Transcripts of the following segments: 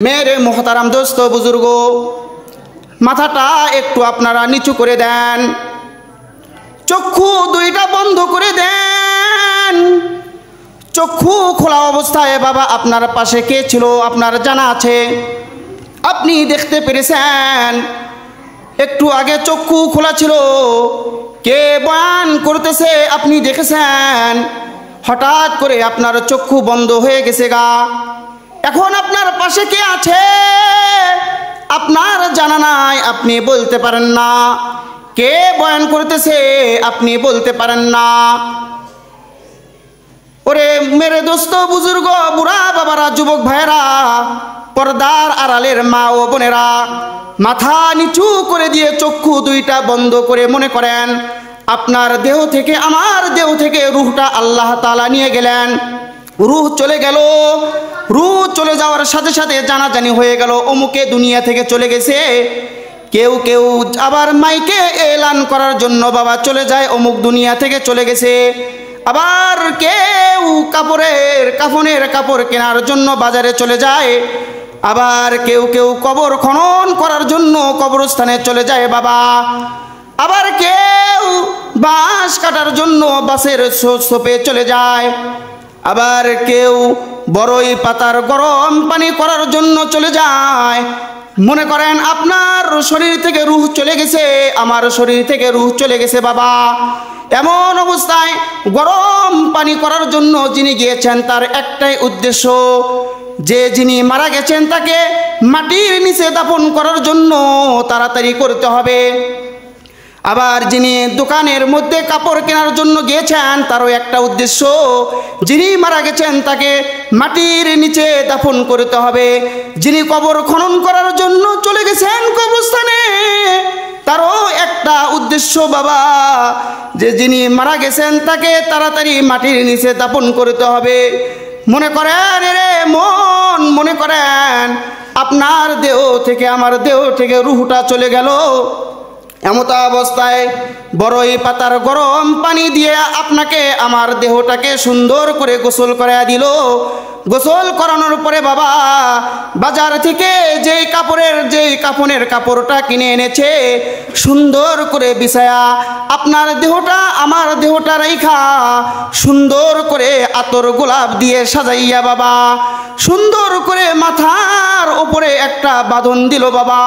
मेरे मोहताराम दोस्तों बुजुर्गो माथाटा एकटू आपनारा नीचू करे दें चक्षु दुईटा बंध करे दें चक्षु खोला अवस्थाय बाबा आपनार पाशे के छिलो आपनार जाना आछे आपनी देखते पेरेछेन एकटू आगे चक्षु खोला छिलो के बयान करतेछे आपनी देखेछेन हठाৎ करे आपनार चक्षु बंध हये गेछे गा এখন আপনার পাশে কে আছে আপনার জানা নাই আপনি বলতে পারেন না কে বয়ান করতেছে আপনি বলতে পারেন না ওরে মেরে দোস্ত বুজুর্গ বুড়া বাবারা যুবক ভাইরা পর্দার আড়ালের মা ও বোনেরা মাথা নিচু করে দিয়ে চক্ষু দুইটা বন্ধ করে মনে করেন আপনার দেহ থেকে আমার দেহ থেকে রূহটা আল্লাহ তাআলা নিয়ে গেলেন रूह चले गेलो रूह चले जाओयार साथे साथे जानाजानी हये गेलो अमुके दुनिया थेके चले गेछे केउ केउ आबार माइके एलान करार जन्य बाबा चले जाए अमुक दुनिया थेके चले गेछे आबार केउ काफनेर कापड़ केनार जन्य बाजारे चले जाए आबार केउ केउ कबर खनन करार जन्य कबरस्थाने चले जाए बाबा आबार केउ बाँश काटार जन्य बाँशेर सोपे चले जाए आबार केउ बड़ई पातार गरम पानी करार जन्य चले जाए मने करें आपनार शरीर थेके रूह चले गेछे आमार शरीर थेके रूह चले गेछे बाबा एमन अवस्थाय गरम पानी करार जन्य जिनि गियेछेन तार एकटाई उद्देश्य जे जिनि मारा गेछेन ताके माटिर नीचे दाफन करार जन्य ताड़ाताड़ी करते हबे आबार जिनि दुकानेर मध्य कापड़ केनार जन्य गियेछेन तारो एकटा उद्देश्य जिनि मारा गेछेन ताके माटिर नीचे दाफन करते हबे जिनि कबर खनन करार जन्य चले गेछेन कबरस्थाने तारो एकटा उद्देश्य बाबा जे जिनि मारा गेछेन ताके ताड़ाताड़ी माटिर नीचे दाफन करते हबे मने करेन रे मन मने करेन आपनार देह थेके आमार देह थेके रूहटा चले गेल एमत अवस्थाय बड़ई पातार गरम पानी दिए आपनाके आमार देहटाके सुंदर करे गोसल कराया दिल गोसल करानोर परे बाबा बाजार थेके जेई काफनेर कापड़टा किने एनेछे सुंदर करे बिछाया आपनार देहटा आमार देहटा राइखा सुंदर करे आतर गोलाप दिए साजाइया बाबा सुंदर करे माथार उपरे एकटा बाँधन दिल बाबा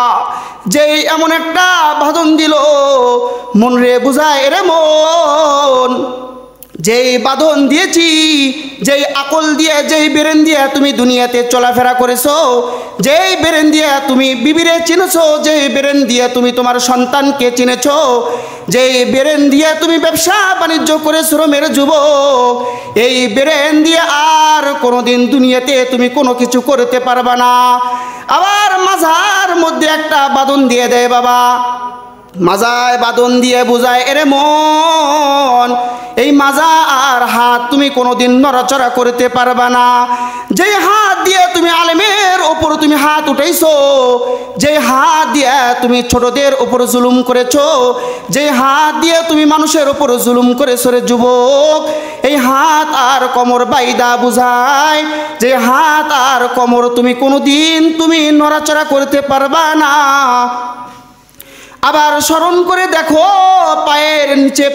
जेई एमन एकटा बाँधन दिल मन रे बुझाय रे मन जेई बाँधन दिएছি जेई आकल दिए जेई बेरेन दिए तुमी दुनियाते चलाफेरा करेছো जेई बेरेन दिए तुमी बिबिरे चिनेছো जेई बेरेन दिए तुमी तुम्हार सन्तानके चिनेছো जेई बेरेन दिए तुमी व्यवसा बाणिज्य करे श्रमेर যুবক এই बेरेन दिए आर कोनोदिन दुनियाते तुमी कोनो किछु करते पारबा ना आबार माझार मध्य एकटा बाँधन दिए देय बाबा माजाय बाँधन दिए बुझाय एरे मन এই মাজা আর হাত তুমি কোনোদিন নড়াচড়া করতে পারবে না যে হাত দিয়ে তুমি আলেমের উপর তুমি হাত উঠাইছো যে হাত দিয়ে তুমি ছোটদের উপর জুলুম করেছো যে হাত দিয়ে তুমি মানুষের উপর জুলুম করেছো রে যুবক এই হাত আর কোমর বাইদা বুঝায় যে হাত আর কোমর তুমি কোনোদিন তুমি নড়াচড়া করতে পারবে না আবার স্মরণ করে দেখো পায়ের নিচে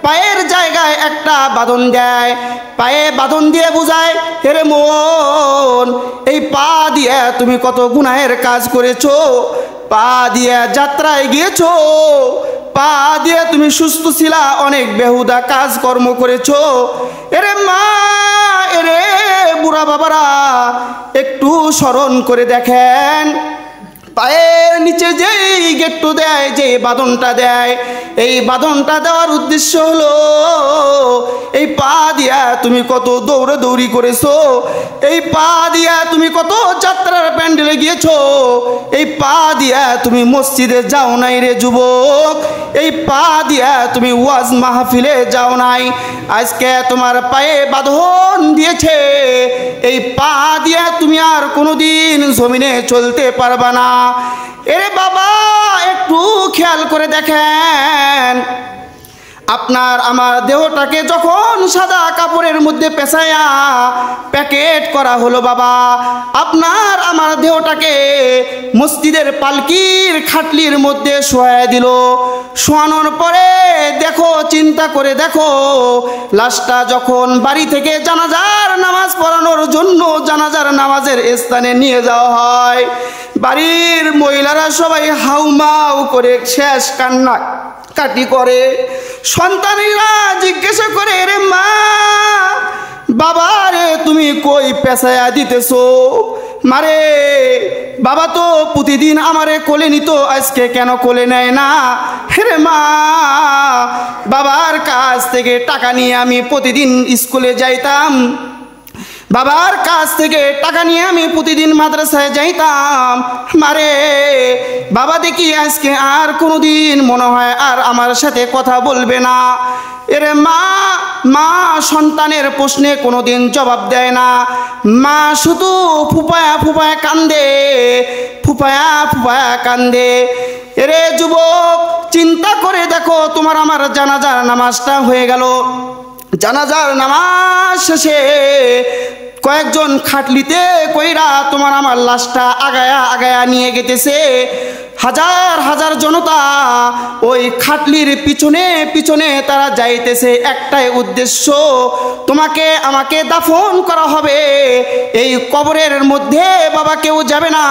পায়ের জায়গায় একটা বাঁধন দেয় পায়ে বাঁধন দিয়ে বুঝায় হেরে মন এই পা দিয়ে তুমি কত গুনাহের কাজ করেছো পা দিয়ে যাত্রায় গিয়েছো পা দিয়ে তুমি সুস্থ ছিলা অনেক বেহুদা কাজ কর্ম করেছো এরে মা এরে বুড়া বাবারা একটু স্মরণ করে দেখেন পায়ের নিচে যেই গেট্টু দেয় যে বাঁধনটা দেয় এই বাঁধনটা দেওয়ার উদ্দেশ্য হলো এই পা দিয়া তুমি কত দৌড়াদৌড়ি করেছো এই পা দিয়া তুমি কত যাত্রার প্যান্ডেলে গিয়েছো এই পা দিয়া তুমি মসজিদে যাও নাই রে যুবক এই পা দিয়া তুমি ওয়াজ মাহফিলে যাও নাই আজকে তোমার পায়ে বাঁধন দিয়েছে এই পা দিয়া তুমি আর কোনোদিন জমিনে চলতে পারবা না এরে বাবা একটু খেয়াল করে দেখেন আপনার আমার দেহটাকে যখন সাদা কাপড়ের মধ্যে পেঁচাইয়া প্যাকেট করা হলো বাবা, আপনার আমার দেহটাকে মসজিদের পালকির খাটলির মধ্যে শোয়ায় দিল। শোয়ানোর পরে দেখো, চিন্তা করে দেখো, লাশটা যখন বাড়ি থেকে জানাজার নামাজ পড়ানোর জন্য জানাজার নামাজের স্থানে নিয়ে যাওয়া হয়, বাড়ির মহিলারা সবাই হাউমাউ করে শেষ কান্না কাটি করে। সন্তানেরা জিজ্ঞাসা করে, রে মা, বাবা রে তুমি কই পেঁচায়া দিতেছো? মারে, বাবা তো প্রতিদিন আমারে কোলে নিত, আজকে কেন কোলে নেয় না? রে মা, বাবার কাছ থেকে টাকা নিয়ে আমি প্রতিদিন স্কুলে যাইতাম, বাবার কাছ থেকে টাকা নিয়ে আমি প্রতিদিন মাদ্রাসায় যাইতাম। মারে, বাবা দেখি আজকে আর কোনোদিন মনে হয় আর আমার সাথে কথা বলবে না। এরে মা, মা সন্তানের প্রশ্নে কোনোদিন জবাব দেয় না। মা শুধু ফুপায়া ফুপায়া কান্দে, ফুপায়া ফুপায়া কান্দে। এরে যুবক, চিন্তা করে দেখো, তোমার আমার জানাজার নামাজটা হয়ে গেল। জানাজার নামাজ শেষে কয়েকজন খাটলিতে কইরা তোমার আমার লাশটা আগায়া আগায়া নিয়ে গেতেছে। হাজার হাজার জনতা ওই খাটলির পিছনে পিছনে তারা যাইতেছে, একটাই উদ্দেশ্য, তোমাকে আমাকে দাফন করা হবে। এই কবরের মধ্যে বাবা কেউ যাবে না,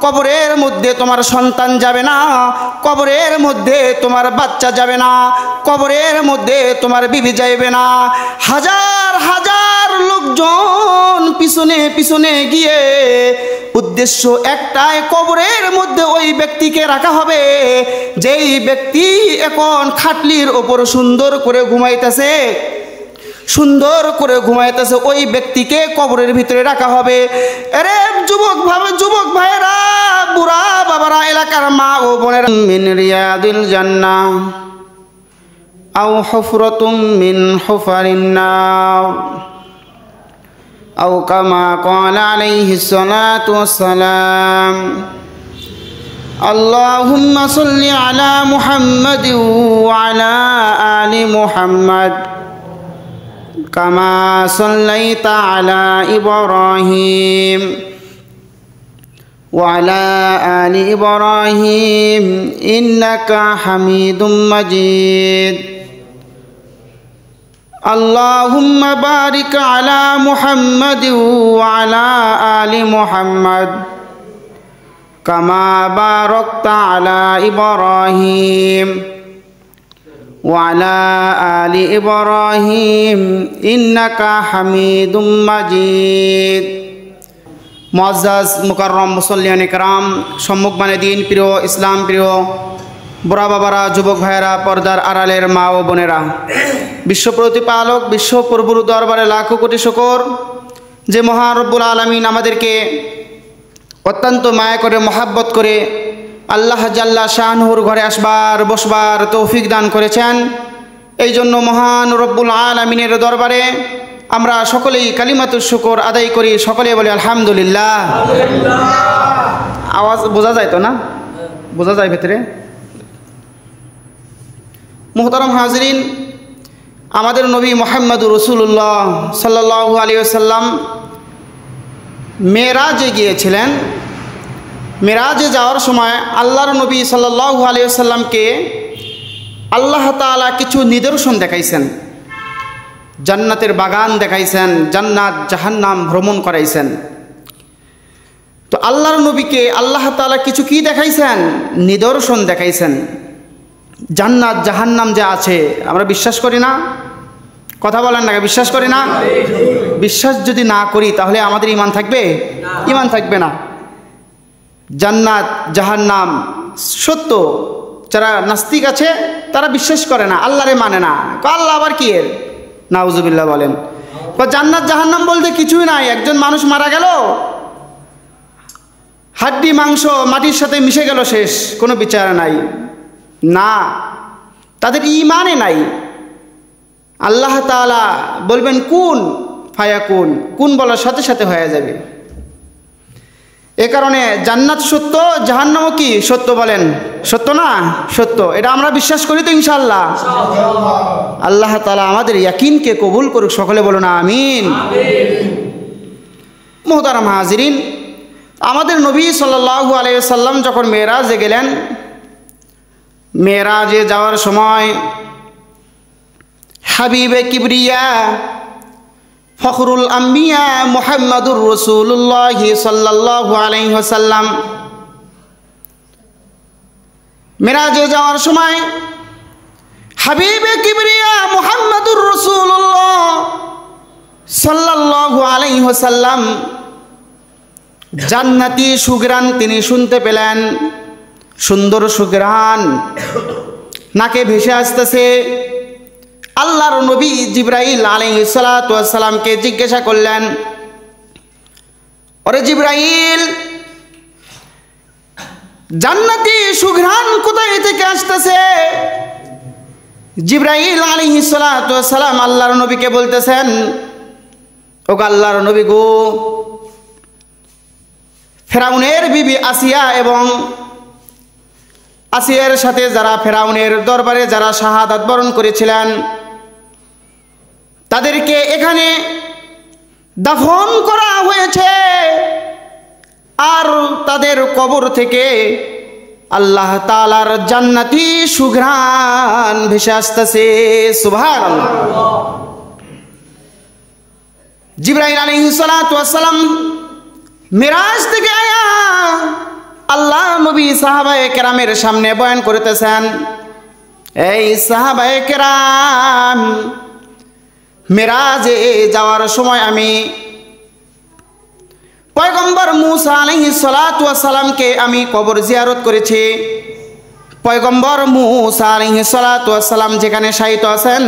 কবরের মধ্যে তোমার সন্তান যাবে না, কবরের মধ্যে তোমার বাচ্চা যাবে না, কবরের মধ্যে তোমার বিবি যাইবে না। হাজার হাজার লোকজন পিছনে পিছনে গিয়ে উদ্দেশ্য একটাই, কবরের মধ্যে ওই ব্যক্তিকে রাখা হবে যেই ব্যক্তি এখন খাটলির ওপর সুন্দর করে ঘুমাইতেছে, সুন্দর করে ঘুমাইতেছে, ওই ব্যক্তিকে কবরের ভিতরে রাখা হবে। আরে যুবক ভাইরা, বুড়া বাবারা, এলাকার মা ও বোনেরা, মিন রিয়াদিল জান্নাহ আও হুফরাতুম মিন হুফারিন নার أو كما قال عليه الصلاة والسلام اللهم صل على محمد وعلى آل محمد كما صليت على إبراهيم وعلى آل إبراهيم إنك حميد مجيد اللهم بارك على محمد وعلى آل محمد كما باركت على إبراهيم وعلى آل إبراهيم إنك حميد مجيد মুআজ্জাজ মুকাররম মুসল্লিয়ান ইকরাম, সম্মুখমানে দিন প্রিয়, ইসলাম প্রিয় বুড়া বাবারা, যুবক ভাইয়েরা, পর্দার আড়ালের মা ও বোনেরা, বিশ্ব প্রতিপালক বিশ্ব প্রভুর দরবারে লাখো কোটি শুকর যে মহান রব্বুল আলামিন আমাদেরকে অত্যন্ত মায়া করে, মহাব্বত করে আল্লাহ জাল্লা শাহনুর ঘরে আসবার বসবার তৌফিক দান করেছেন। এই জন্য মহান রব্বুল আলামিনের দরবারে আমরা সকলেই কালিমাতুশ শুকর আদায় করি, সকলে বলি আলহামদুলিল্লাহ। আওয়াজ বোঝা যায় তো না? বোঝা যায় ভেতরে? মুহতারাম হাজরিন, আমাদের নবী মুহাম্মদুর রাসূলুল্লাহ সাল্লাল্লাহু আলাইহি ওয়াসাল্লাম মেরাজে গিয়েছিলেন। মেরাজে যাওয়ার সময় আল্লাহর নবী সাল্লাল্লাহু আলাইহি ওয়াসাল্লামকে আল্লাহ তাআলা কিছু নিদর্শন দেখাইছেন, জান্নাতের বাগান দেখাইছেন, জান্নাত জাহান্নাম ভ্রমণ করাইছেন। তো আল্লাহর নবীকে আল্লাহ তাআলা কিছু কি দেখাইছেন? নিদর্শন দেখাইছেন। জান্নাত জাহান্নাম যে আছে আমরা বিশ্বাস করি না? কথা বলেন না, বিশ্বাস করি না? বিশ্বাস যদি না করি তাহলে আমাদের ঈমান থাকবে? ঈমান থাকবে না। জান্নাত জাহান্নাম সত্য, যারা নাস্তিক আছে তারা বিশ্বাস করে না, আল্লাহরে মানে না। আল্লাহ আবার কি এর? নাউজুবিল্লাহ বলেন। জান্নাত জাহান্নাম বলতে কিছুই নাই। একজন মানুষ মারা গেল, হাড্ডি মাংস মাটির সাথে মিশে গেল, শেষ, কোনো বিচার নাই। না, তাদের ঈমানে নাই। আল্লাহ তাআলা বলবেন কুন ফায়াকুন, কুন বলার সাথে সাথে হয়ে যাবে। এ কারণে জান্নাত সত্য, জাহান্নামও কি সত্য? বলেন সত্য না? সত্য। এটা আমরা বিশ্বাস করি তো ইনশাআল্লাহ? আল্লাহ তাআলা আমাদের ইয়াকিনকে কবুল করুক, সকলে বলুন আমিন। মুহতারাম হাজিরিন, আমাদের নবী সাল্লাল্লাহু আলাইহি ওয়াসাল্লাম যখন মেরাজে গেলেন, মেরাজে যাওয়ার সময় হাবিবে কিবরিয়া ফখরুল আম্বিয়া মুহাম্মাদুর রাসূলুল্লাহ সাল্লাল্লাহু আলাইহি ওয়াসাল্লাম মেরাজে যাওয়ার সময় হাবিবে কিবরিয়া মুহাম্মাদুর রাসূলুল্লাহ সাল্লাল্লাহু আলাইহি ওয়াসাল্লাম জান্নাতি সুঘ্রাণ তিনি শুনতে পেলেন। সুন্দর সুঘ্রাণ নাকে ভেসে আসতেছে। আল্লাহর নবী জিবরাইল আলাইহিস সালাতু ওয়াস সালামকে জিজ্ঞাসা করলেন, ওরে জিবরাইল, জান্নাতি সুঘ্রাণ কোথায় থেকে আসতেছে? জিবরাইল আলাইহিস সালাতু ওয়াস সালাম আল্লাহর নবীকে বলতেছেন, ও আল্লাহর নবী গো, ফেরাউনের বিবি আসিয়া এবং আসিয়ার সাথে যারা ফেরাউনের দরবারে যারা শাহাদাত বরণ করেছিলেন, তাদেরকে এখানে দাফন করা হয়েছে, আর তাদের কবর থেকে আল্লাহ তাআলার জান্নাতি সুঘ্রাণ ভেসে আসতেছে। সুবহানাল্লাহ। জিবরাইল আলাইহিস সালাতু ওয়াস সালাম মিরাজ থেকে আয়া আল্লাহ নবী সাহাবায়ে কেরামের সামনে বয়ান করতেছেন, এই সাহাবায়ে কেরাম, মিরাজে যাওয়ার সময় আমি পয়গম্বর মূসা আলাইহিস সালাতু ওয়াস সালামকে আমি কবর জিয়ারত করেছি। পয়গম্বর মূসা আলাইহিস সালাতু ওয়াস সালাম যেখানে শায়িত আছেন,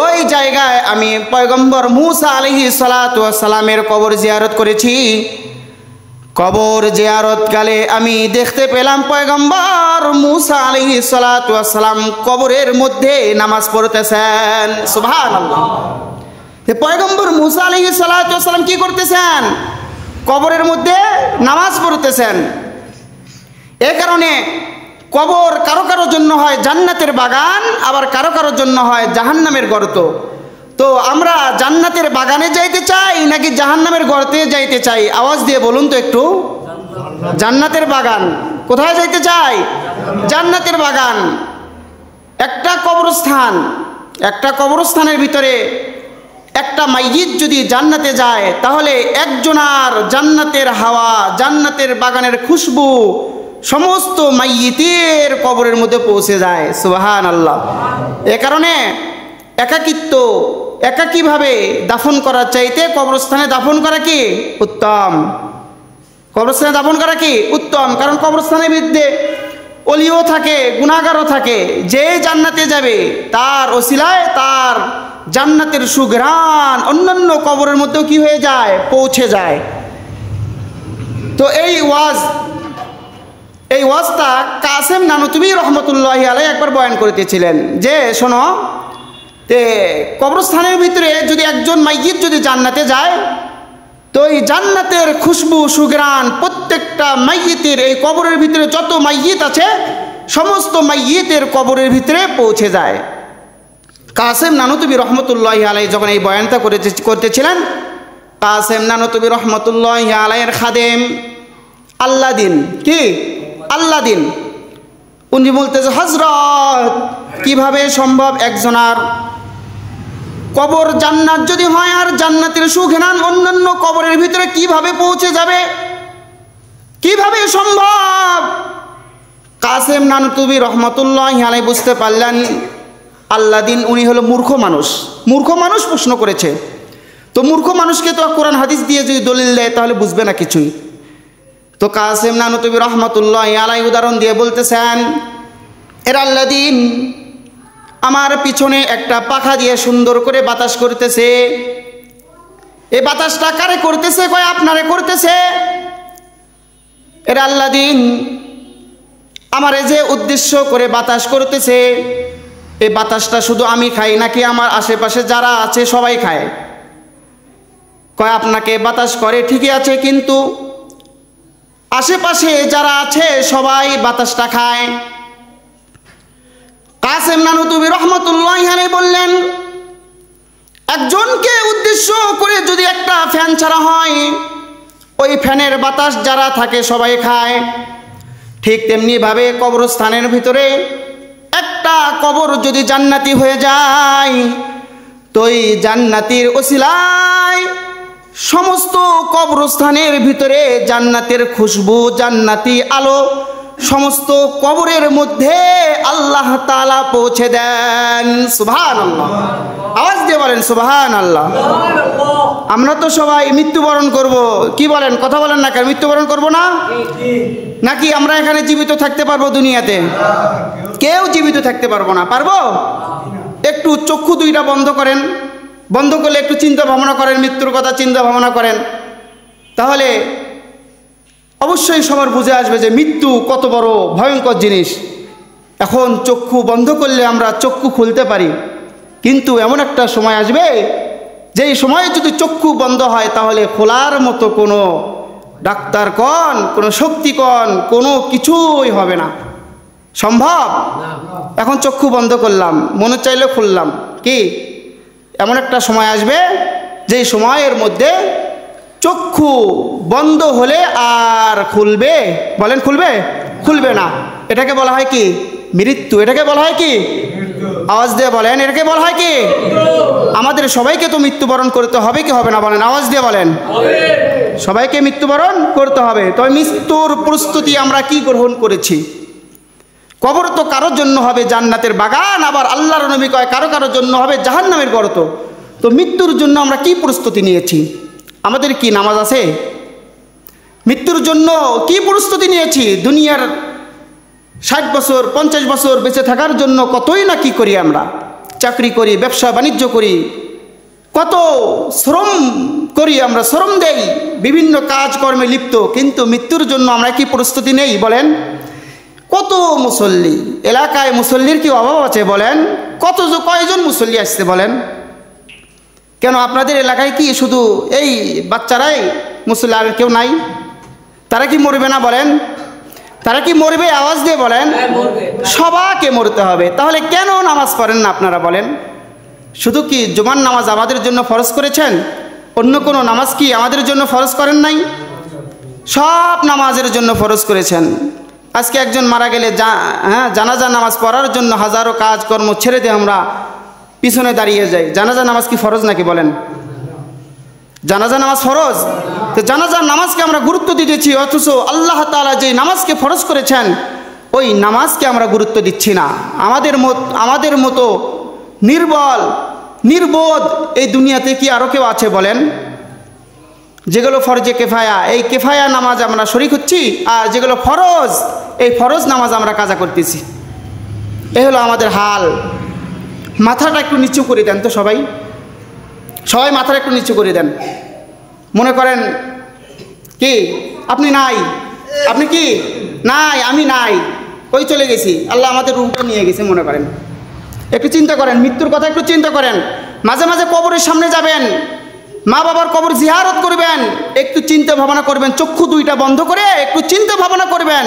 ওই জায়গায় আমি পয়গম্বর মূসা আলাইহিস সালাতু ওয়াস সালামের কবর জিয়ারত করেছি। কবর জিয়ারতকালে আমি দেখতে পেলাম পয়গম্বর মূসা আলাইহিস সালাতু ওয়াস সালাম কবরের মধ্যে নামাজ পড়তেছেন। সুবহানাল্লাহ। পয়গম্বর মূসা আলাইহিস সালাতু ওয়াস সালাম কি করতেছেন? কবরের মধ্যে নামাজ পড়তেছেন। এই কারণে কবর কারো কারোর জন্য হয় জান্নাতের বাগান, আবার কারো কারোর জন্য হয় জাহান্নামের গর্ত। তো আমরা জান্নাতের বাগানে যাইতে চাই নাকি জাহান্নামের গর্তে যাইতে চাই? আওয়াজ দিয়ে বলুন তো একটু। জান্নাতের বাগান। কোথায় যাইতে চাই? জান্নাতের বাগান। একটা কবরস্থানের ভিতরে একটা মাইয়িত যদি জান্নাতে যায়, তাহলে একজনার জান্নাতের হাওয়া, জান্নাতের বাগানের খুশবু সমস্ত মাইয়িতের কবরের মধ্যে পৌঁছে যায়। সুবহানাল্লাহ। এ কারণে একাকীভাবে দাফন করার চাইতে কবরস্থানে দাফন করা কি উত্তম। কবরস্থানে দাফন করা কি উত্তম। কারণ কবরস্থানের মধ্যে অলিও থাকে, গুনাহগারও থাকে। যে জান্নাতে যাবে তার ওসিলায় তার জান্নাতের সুঘ্রাণ অন্যান্য কবরের মধ্যেও কি হয়ে যায়? পৌঁছে যায়। তো এই ওয়াজটা কাসেম নানুতুবি রহমতুল্লাহি আলাইহি একবার বয়ান করতেছিলেন যে, শোনো, কবরস্থানের ভিতরে যদি একজন মাইয়িত যদি জান্নাতে যায়, তো এই জান্নাতের খুশবু সুঘ্রাণ প্রত্যেকটা মাইয়িতের, এই কবরের ভিতরে যত মাইয়িত আছে সমস্ত মাইয়িতের কবরের ভিতরে পৌঁছে যায়। কাসেম নানুতুবি রহমতুল্লাহি আলাইহি যখন এই বয়ানটা করতেছিলেন, কাসেম নানুতুবি রহমতুল্লাহি আলাইহির খাদেম আল্লাদিন, কি আল্লাদিন, উনি বলতেছে, হযরত, কিভাবে সম্ভব একজনার কবর জান্নাত যদি হয় আর জান্নাতের সুঘ্রাণ অন্যান্য কবরের ভিতরে কিভাবে পৌঁছে যাবে? কিভাবে সম্ভব? কাসেম নানুতুবি রহমতুল্লাহি আলাইহি বুঝতে পারলেন আল্লাদিন উনি হলো মূর্খ মানুষ প্রশ্ন করেছে। তো মূর্খ মানুষকে তো কোরআন হাদিস দিয়ে যদি দলিল দেয় তাহলে বুঝবে না কিছুই। তো কাসেম নানুতুবি রহমতুল্লাহি আলাইহি উদাহরণ দিয়ে বলতেছেন, এর আল্লাদিন, আমার পিছনে একটা পাখা দিয়ে সুন্দর করে বাতাস করতেছে। এই বাতাসটা কারে করতেছে? কয় আপনারে করতেছে। এর আল্লাদিন, আমারে যে উদ্দেশ্য করে বাতাস করতেছে, এই বাতাসটা শুধু আমি খাই নাকি আমার আশেপাশে যারা আছে সবাই খায়? কয় আপনাকে বাতাস করে ঠিকই আছে, কিন্তু আশেপাশে যারা আছে সবাই বাতাসটা খায়। কাসেম নানুতুবি রহমতুল্লাহি আলাইহি বললেন, একজনকে উদ্দেশ্য করে যদি একটা ফ্যান ছাড়া হয়, ওই ফ্যানের বাতাস যারা থাকে সবাই খায়। ঠিক তেমনিভাবে কবরস্থানের ভিতরে একটা কবর যদি জান্নাতি হয়ে যায়, তো এই জান্নাতির ওসিলায় সমস্ত কবরস্থানের ভিতরে জান্নাতের খুশবু, জান্নাতি আলো সমস্ত কবরের মধ্যে আল্লাহ তাআলা পৌঁছে দেন। সুবহানাল্লাহ, আওয়াজ দিয়ে বলেন সুবহানাল্লাহ। আমরা তো সবাই মৃত্যুবরণ করব, কি বলেন, কথা বলেন না কেন? মৃত্যুবরণ করব না নাকি? আমরা এখানে জীবিত থাকতে পারবো দুনিয়াতে? কেউ জীবিত থাকতে পারবো না। পারবো? একটু চক্ষু দুইটা বন্ধ করেন, বন্ধ করলে একটু চিন্তা ভাবনা করেন, মৃত্যুর কথা চিন্তা ভাবনা করেন, তাহলে অবশ্যই সবার বুঝে আসবে যে মৃত্যু কত বড় ভয়ঙ্কর জিনিস। এখন চক্ষু বন্ধ করলে আমরা চক্ষু খুলতে পারি, কিন্তু এমন একটা সময় আসবে যেই সময়ে যদি চক্ষু বন্ধ হয় তাহলে খোলার মতো কোনো ডাক্তার কন, কোনো শক্তি কন, কোনো কিছুই হবে না, সম্ভব। এখন চক্ষু বন্ধ করলাম, মনে চাইলে খুললাম, কি এমন একটা সময় আসবে যেই সময়ের মধ্যে চক্ষু বন্ধ হলে আর খুলবে, বলেন খুলবে? খুলবে না। এটাকে বলা হয় কি? মৃত্যু। এটাকে বলা হয় কি? আওয়াজ দিয়ে বলেন, এটাকে বলা হয় কি? আমাদের সবাইকে তো মৃত্যুবরণ করতে হবে কি হবে না? বলেন, আওয়াজ দিয়ে বলেন। সবাইকে মৃত্যুবরণ করতে হবে। তবে মৃত্যুর প্রস্তুতি আমরা কি গ্রহণ করেছি? কবর তো কারোর জন্য হবে জান্নাতের বাগান, আবার আল্লাহর নবী কয় কারো কারোর জন্য হবে জাহান্নামের গর্ত। তো মৃত্যুর জন্য আমরা কি প্রস্তুতি নিয়েছি? আমাদের কি নামাজ আছে? মৃত্যুর জন্য কি প্রস্তুতি নিয়েছি? দুনিয়ার 60 বছর 50 বছর বেঁচে থাকার জন্য কতই না কি করি আমরা, চাকরি করি, ব্যবসা বাণিজ্য করি, কত শ্রম করি আমরা, শ্রম দেই, বিভিন্ন কাজকর্মে লিপ্ত, কিন্তু মৃত্যুর জন্য আমরা কি প্রস্তুতি নেই? বলেন, কত মুসল্লি, এলাকায় মুসল্লির কি অভাব আছে? বলেন, কয়জন মুসল্লি আসছে বলেন? কেন আপনাদের এলাকায় কি শুধু এই বাচ্চারাই মুসল্লি, আর কেউ নাই? তারা কি মরবে না? বলেন, তারা কি মরবে? আওয়াজ দিয়ে বলেন। সবাইকে মরতে হবে। তাহলে কেন নামাজ পড়েন না আপনারা? বলেন, শুধু কি জুমার নামাজ আমাদের জন্য ফরজ করেছেন? অন্য কোনো নামাজ কি আমাদের জন্য ফরজ করেন নাই? সব নামাজের জন্য ফরজ করেছেন। আজকে একজন মারা গেলে জানাজা নামাজ পড়ার জন্য হাজারো কাজকর্ম ছেড়ে দিয়ে আমরা পিছনে দাঁড়িয়ে যাই। জানাজা নামাজ কি ফরজ নাকি? বলেন, জানাজা নামাজ ফরজ। তো জানাজার নামাজকে আমরা গুরুত্ব দিতেছি, অথচ আল্লাহ তাআলা যে নামাজকে ফরজ করেছেন ওই নামাজকে আমরা গুরুত্ব দিচ্ছি না। আমাদের মতো নির্বোধ এই দুনিয়াতে কি আরও কেউ আছে? বলেন, যেগুলো ফরজে কেফায়া, এই কেফায়া নামাজ আমরা শরীক হচ্ছি, আর যেগুলো ফরজ, এই ফরজ নামাজ আমরা কাজা করতেছি। এ হলো আমাদের হাল। মাথাটা একটু নিচু করে দেন তো সবাই মাথাটা একটু নিচু করে দেন। মনে করেন কি আপনি নাই, আপনি কি নাই, আমি নাই, ওই চলে গেছি, আল্লাহ আমাদের রূপটা নিয়ে গেছে। মনে করেন, একটু চিন্তা করেন, মৃত্যুর কথা একটু চিন্তা করেন। মাঝে মাঝে কবরের সামনে যাবেন, মা বাবার কবর জিয়ারত করবেন, একটু চিন্তা ভাবনা করবেন, চক্ষু দুইটা বন্ধ করে একটু চিন্তা ভাবনা করবেন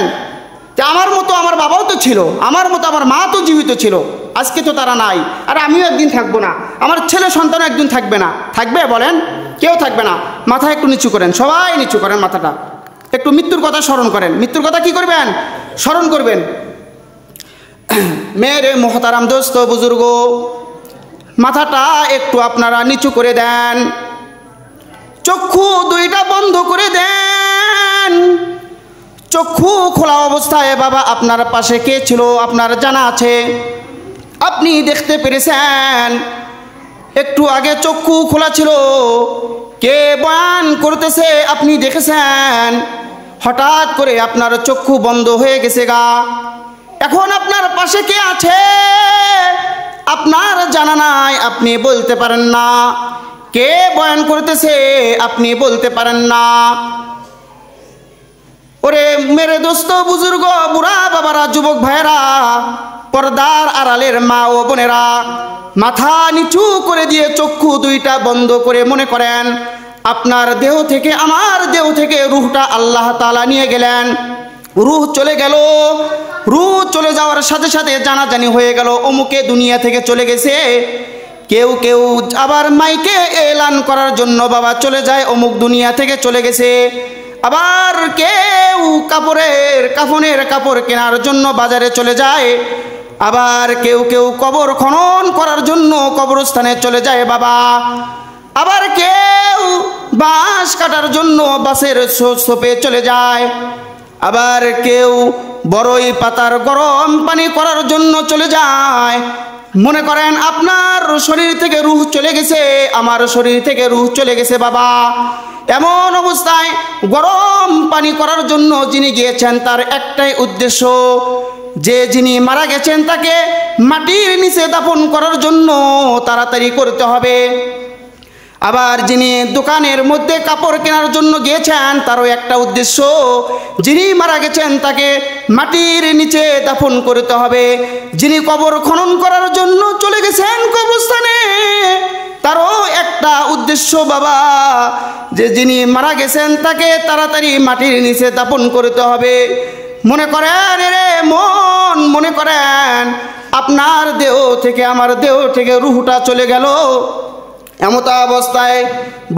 যে আমার মতো আমার বাবাও তো ছিল, আমার মতো আমার মা তো জীবিত ছিল, আজকে তো তারা নাই, আর আমিও একদিন থাকবো না, আমার ছেলে সন্তানও একদিন থাকবে না। থাকবে? বলেন, কেউ থাকবে না। মাথা একটু নিচু করেন, সবাই নিচু করেন মাথাটা, একটু মৃত্যুর কথা স্মরণ করেন। মৃত্যুর কথা কি করবেন? স্মরণ করবেন। মেরে মোহতারাম দোস্ত বুজুর্গ, মাথাটা একটু আপনারা নিচু করে দেন, চক্ষু দুইটা বন্ধ করে দেন। চক্ষু খোলা অবস্থায় বাবা আপনার পাশে কে ছিল আপনার জানা আছে, আপনি দেখতে পেরেছেন। একটু আগে চক্ষু খোলা ছিল, কে বয়ান করতেছে আপনি দেখেছেন। হঠাৎ করে আপনার চক্ষু বন্ধ হয়ে গেছে গা। এখন আপনার পাশে কে আছে আপনার জানা নাই, আপনি বলতে পারেন না। কে বয়ান করতেছে আপনি বলতে পারেন না। ওরে মেরে দোস্ত বুজুর্গ, বুড়া বাবারা, যুবক ভাইয়েরা, পর্দার আড়ালের মা ও বোনেরা, মাথা নিচু করে দিয়ে চক্ষু দুইটা বন্ধ করে মনে করেন আপনার দেহ থেকে আমার দেহ থেকে রূহটা আল্লাহ তাআলা নিয়ে গেলেন। রূহ চলে গেল। রূহ চলে যাওয়ার সাথে সাথে জানাজানি হয়ে গেল অমুকে দুনিয়া থেকে চলে গেছে। কেউ কেউ আবার মাইকে এলান করার জন্য বাবা চলে যায় অমুক দুনিয়া থেকে চলে গেছে। আবার কেউ কাফনের কাপড় কেনার জন্য বাজারে চলে যায়। আবার কেউ কেউ কবর খনন করার জন্য কবরস্থানে চলে যায় বাবা। আবার কেউ বাঁশ কাটার জন্য বাঁশের সোপে চলে যায়। আবার কেউ বড়ই পাতার গরম পানি করার জন্য চলে যায়। মনে করেন আপনার শরীর থেকে রূহ চলে গেছে, আমার শরীর থেকে রূহ চলে গেছে বাবা। এমন অবস্থায় গরম পানি করার জন্য যিনি গিয়েছেন তার একটাই উদ্দেশ্য, যে যিনি মারা গেছেন তাকে মাটির নিচে দাফন করার জন্য তাড়াতাড়ি করতে হবে। আবার যিনি দোকানের মধ্যে কাপড় কেনার জন্য গিয়েছেন তারও একটা উদ্দেশ্য, যিনি মারা গেছেন তাকে মাটির নিচে দাফন করতে হবে। যিনি কবর খনন করার জন্য চলে গেছেন কবরস্থানে তারও একটা উদ্দেশ্য বাবা, যে যিনি মারা গেছেন তাকে তাড়াতাড়ি মাটির নিচে দাফন করতে হবে। মনে করেন মনে করেন আপনার দেহ থেকে আমার দেহ থেকে রূহটা চলে গেল। এমত অবস্থায়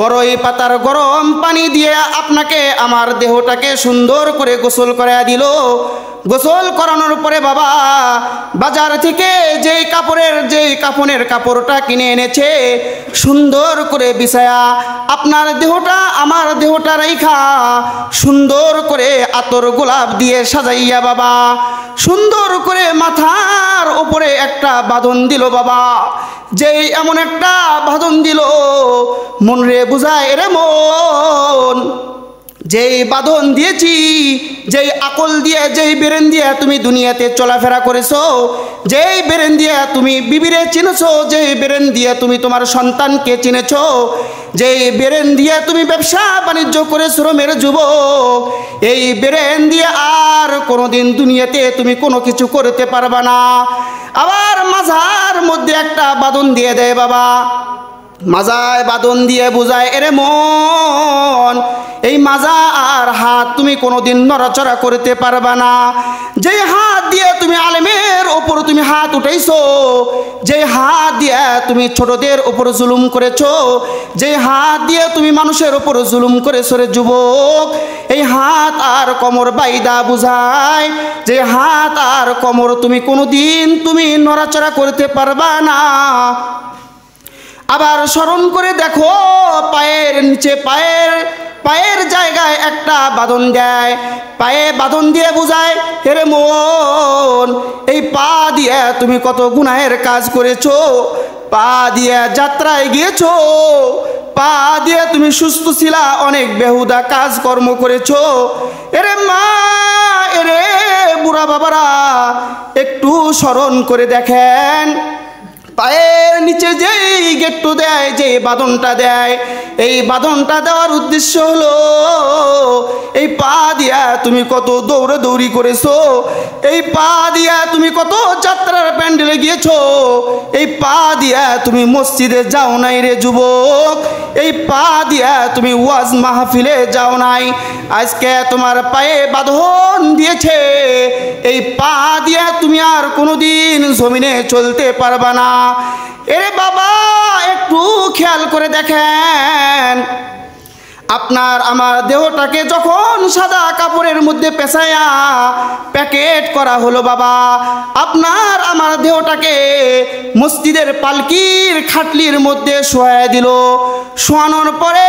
বড়ই পাতার গরম পানি দিয়ে আপনাকে আমার দেহটাকে সুন্দর করে গোসল করায়া দিল। গোসল করানোর পরে বাবা বাজার থেকে যেই কাফনের কাপড়টা কিনে এনেছে সুন্দর করে বিছায়া আপনার দেহটা আমার দেহটা রাইখা সুন্দর করে আতর গোলাপ দিয়ে সাজাইয়া বাবা সুন্দর করে মাথার উপরে একটা বাঁধন দিল বাবা। যেই এমন একটা বাঁধন দিল মন রে বুঝায় রে মন, যেই বাঁধন দিয়েছি, যেই আকল দিয়ে, যেই বেরেন দিয়ে তুমি দুনিয়াতে চলাফেরা করেছো, যেই বেরেন দিয়ে তুমি বিবিরে চিনেছো, যেই বেরেন দিয়ে তুমি তোমার সন্তানকে চিনেছো, যেই বেরেন দিয়ে তুমি ব্যবসা বাণিজ্য করে শ্রমের যুবক, এই বেরেন দিয়ে আর কোনোদিন দুনিয়াতে তুমি কোনো কিছু করতে পারবা না। আবার মাজার মধ্যে একটা বাঁধন দিয়ে দেয় বাবা। মাজায় বাঁধন দিয়ে বুঝায় এরে মন, এই মাজা আর হাত তুমি কোনোদিন নড়াচড়া করতে পারবা না। যেই হাত দিয়ে তুমি আলেমের ওপর তুমি হাত উঠাইছো, যেই হাত দিয়ে তুমি ছোটদের ওপর জুলুম করেছো, যেই হাত দিয়ে তুমি মানুষের ওপর জুলুম করেছো রে যুবক, এই হাত আর কোমর বাইদা বুঝায় যে হাত আর কোমর তুমি কোনোদিন তুমি নড়াচড়া করতে পারবা না। আবার স্মরণ করে দেখো পায়ের নিচে পায়ের জায়গায় একটা বাঁধন দেয়, পায়ে বাঁধন দিয়ে বুঝায় হেরে মন, এই পা দিয়ে তুমি কত গুনাহের কাজ করেছো, পা দিয়ে যাত্রায় গিয়েছো, পা দিয়ে তুমি সুস্থ ছিলা, অনেক বেহুদা কাজ কর্ম করেছো। এরে মা, এরে বুড়া বাবারা একটু স্মরণ করে দেখেন পায়ের নিচে যেই গেট্টু দেয়, যে বাঁধনটা দেয়, এই বাঁধনটা দেওয়ার উদ্দেশ্য হলো এই পা দিয়া তুমি কত দৌড়াদৌড়ি করেছো, এই পা দিয়া তুমি কত যাত্রার প্যান্ডেলে গিয়েছো, এই পা দিয়া তুমি মসজিদে যাও নাই রে যুবক, এই পা দিয়া তুমি ওয়াজ মাহফিলে যাও নাই। আজকে তোমার পায়ে বাঁধন দিয়েছে, এই পা দিয়া তুমি আর কোনোদিন জমিনে চলতে পারবা না। এরে বাবা একটু খেয়াল করে দেখেন, আপনার আমার দেহটাকে যখন সাদা কাপড়ের মধ্যে পেঁচায়া প্যাকেট করা হলো বাবা, আপনার আমার দেহটাকে মসজিদের পালকির খাটলির মধ্যে শোয়ায় দিল। শোয়ানোর পরে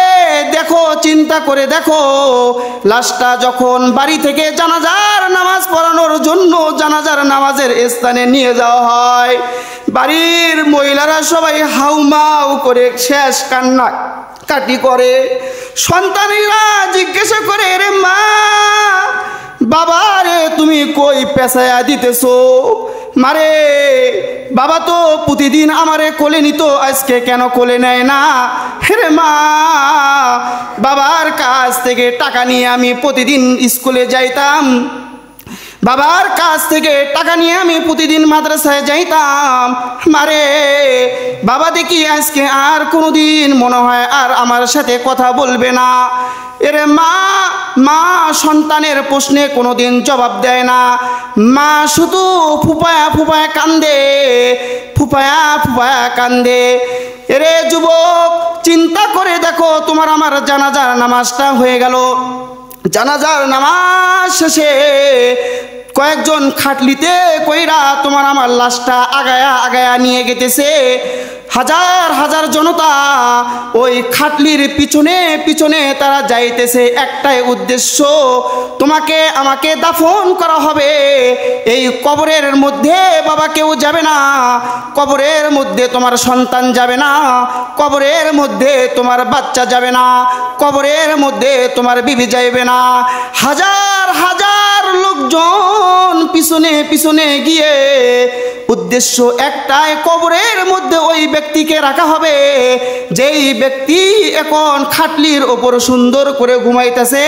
দেখো, চিন্তা করে দেখো, লাশটা যখন বাড়ি থেকে জানাজার নামাজ পড়ানোর জন্য জানাজার নামাজের স্থানে নিয়ে যাওয়া হয়, বাড়ির মহিলারা সবাই হাউমাউ করে শেষ কান্না কাটি করে। সন্তানেরা জিজ্ঞাসা করে রে মা, বাবা রে তুমি কই পেশায়া দিতেছো? মারে বাবা তো প্রতিদিন আমারে কোলে নিত, আজকে কেন কোলে নেয় না? রে মা, বাবার কাছ থেকে টাকা নিয়ে আমি প্রতিদিন স্কুলে যাইতাম, বাবার কাছ থেকে টাকা নিয়ে আমি প্রতিদিন মাদ্রাসায় যাইতাম। মারে বাবা দেখি আজকে আর কোনোদিন মনে হয় আর আমার সাথে কথা বলবে না। এরে মা মা সন্তানের প্রশ্নে কোনোদিন জবাব দেয় না। মা শুধু ফুপায়া ফুপায়া কান্দে, ফুপায়া ফুপায়া কান্দে। এরে যুবক, চিন্তা করে দেখো, তোমার আমার জানাজার নামাজটা হয়ে গেল। জানাজার নামাজ শেষে কয়েকজন খাটলিতে কইরা তোমার আমার লাশটা আগায়া আগায়া নিয়ে গেতেছে। হাজার হাজার জনতা ওই খাটলির পিছনে পিছনে তারা যাইতেছে, একটাই উদ্দেশ্য, তোমাকে আমাকে দাফন করা হবে। এই কবরের মধ্যে বাবা কেউ যাবে না, কবরের মধ্যে তোমার সন্তান যাবে না, কবরের মধ্যে তোমার বাচ্চা যাবে না, কবরের মধ্যে তোমার বিবি যাইবে না। হাজার হাজার লোকজন পিছনে পিছনে গিয়ে উদ্দেশ্য একটাই, কবরের মধ্যে ওই ব্যক্তিকে রাখা হবে যেই ব্যক্তি এখন খাটলির ওপর সুন্দর করে ঘুমাইতেছে,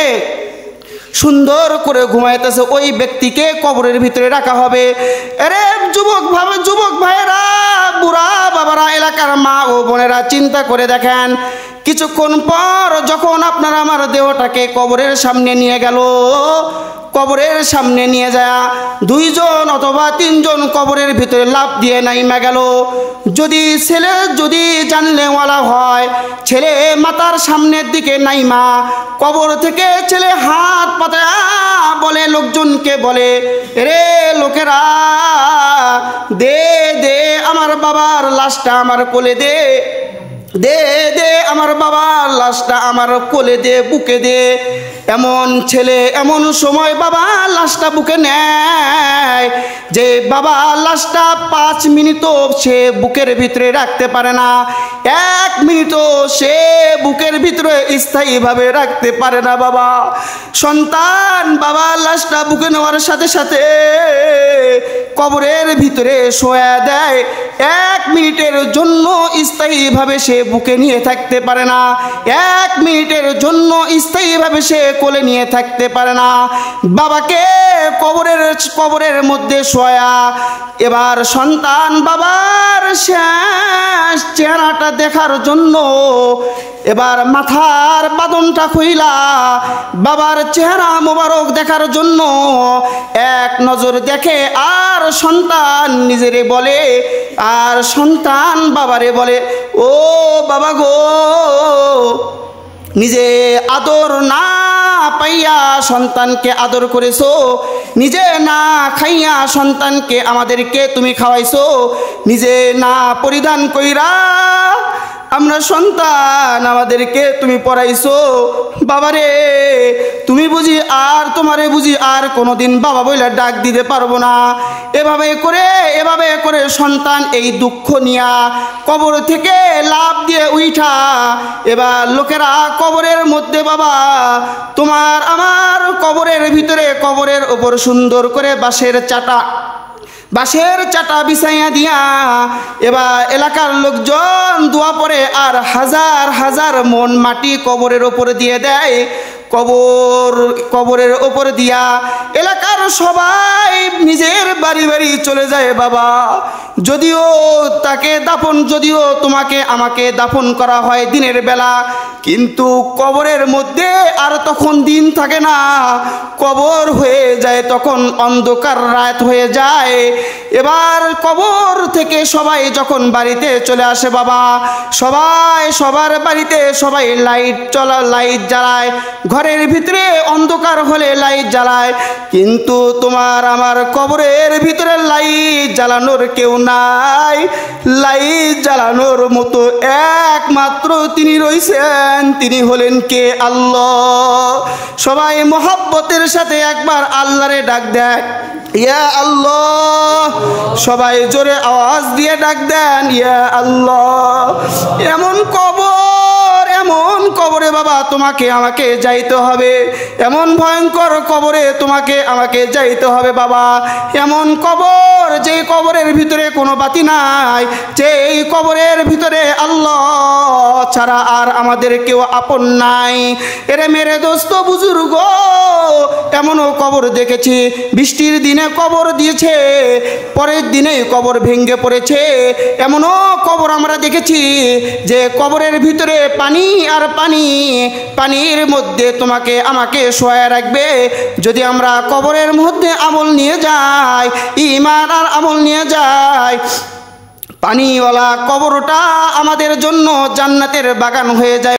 সুন্দর করে ঘুমাইতেছে, ওই ব্যক্তিকে কবরের ভিতরে রাখা হবে। আরে যুবক ভাইয়েরা, বুড়া বাবারা, এলাকার মা ও বোনেরা, চিন্তা করে দেখেন, কিছুক্ষণ পর যখন আপনারা আমার দেহটাকে কবরের সামনে নিয়ে গেল, কবরের সামনে নিয়ে যায় দুইজন অথবা তিনজন কবরের ভিতরে লাফ দিয়ে নাইমা গেল। যদি ছেলে যদি জানলেওয়ালা হয়, ছেলে মাতার সামনের দিকে নাইমা কবর থেকে ছেলে হাত পাতা বলে, লোকজনকে বলে, রে লোকেরা, দে দে আমার বাবার লাশটা আমার কোলে দে, দে দে আমার বাবার লাশটা আমার কোলে দে, বুকে দে। এমন ছেলে এমন সময় বাবা লাশটা বুকে নেয় যে বাবা লাশটা 5 মিনিটও সে বুকের ভিতরে রাখতে পারে না, 1 মিনিটও সে বুকের ভিতরে স্থায়ীভাবে রাখতে পারে না। বাবা সন্তান বাবা লাশটা বুকে নেওয়ার সাথে সাথে কবরের ভিতরে শোয়া দেয়। 1 মিনিটের জন্য স্থায়ীভাবে সে বুকে নিয়ে থাকতে পারে না, 1 মিনিটের জন্য স্থায়ীভাবে সে কোলে নিয়ে থাকতে পারে না। বাবাকে কবরের মধ্যে শোয়া, এবার সন্তান বাবার শেষ চেহারাটা দেখার জন্য এবার মাথার বাঁধনটা খুইলা বাবার চেহারা মোবারক দেখার জন্য এক নজর দেখে, আর সন্তান নিজেরে বলে, আর সন্তান বাবারে বলে, ও বাবা গো, নিজে আদর না পাইয়া সন্তানকে আদর করেছো, নিজে না খাইয়া সন্তানকে আমাদেরকে তুমি খাওয়াইছো, নিজে না পরিধান কইরা আমরা সন্তান আমাদেরকে তুমি পড়াইছো। বাবারে তুমি বুঝি আর তোমারে বুঝি আর কোনোদিন বাবা বইলা ডাক দিতে পারবো না। এভাবে করে সন্তান এই দুঃখ নিয়া কবর থেকে লাফ দিয়ে উঠা, এবার লোকেরা কবরের মধ্যে বাবা তোমার আমার কবরের ভিতরে কবরের ওপর সুন্দর করে বাঁশের চাটা বিছাইয়া দিয়া এবার এলাকার লোকজন দোয়া পড়ে, আর হাজার হাজার মন মাটি কবরের ওপর দিয়ে দেয়। কবরের ওপর দিয়া এলাকার সবাই নিজের বাড়ি বাড়ি চলে যায়। বাবা যদিও তোমাকে আমাকে দাফন করা হয় দিনের বেলা, কিন্তু কবরের মধ্যে আর তখন দিন থাকে না, কবর হয়ে যায় তখন অন্ধকার রাত হয়ে যায়। এবার কবর থেকে সবাই যখন বাড়িতে চলে আসে বাবা, সবার বাড়িতে সবাই লাইট জ্বালায়, ঘরের ভিতরে অন্ধকার হলে লাইট জ্বালায়, কিন্তু তোমার আমার কবরের ভিতরে লাইট জ্বালানোর কেউ নাই। লাইট জ্বালানোর মতো একমাত্র তিনি রইছেন, তিনি হলেন কে? আল্লাহ। সবাই মোহাব্বতের সাথে একবার আল্লাহরে ডাক দেয়, ইয়া আল্লাহ। সবাই জোরে আওয়াজ দিয়ে ডাক দেন, ইয়া আল্লাহ। এমন কবর এমন কবরে বাবা তোমাকে আমাকে যাইতে হবে, এমন ভয়ঙ্কর কবরে তোমাকে আমাকে যাইতে হবে বাবা। এমন কবর যে কবরের ভিতরে কোনো বাতি নাই, যে এই কবরের ভিতরে আল্লাহ ছাড়া আর আমাদের কেউ আপন নাই। এরে মেরে দোস্ত বুজুর্গ, এমনও কবর দেখেছি বৃষ্টির দিনে কবর দিয়েছে, পরের দিনেই কবর ভেঙে পড়েছে। এমনও কবর আমরা দেখেছি যে কবরের ভিতরে পানি আর পানি, পানির মধ্যে তোমাকে আমাকে শোয়া রাখবে। যদি আমরা কবরের মধ্যে আমল নিয়ে যাই, ঈমান আর আমল নিয়ে যাই, পানিওয়ালা কবরটা আমাদের জন্য জান্নাতের বাগান হয়ে যায়।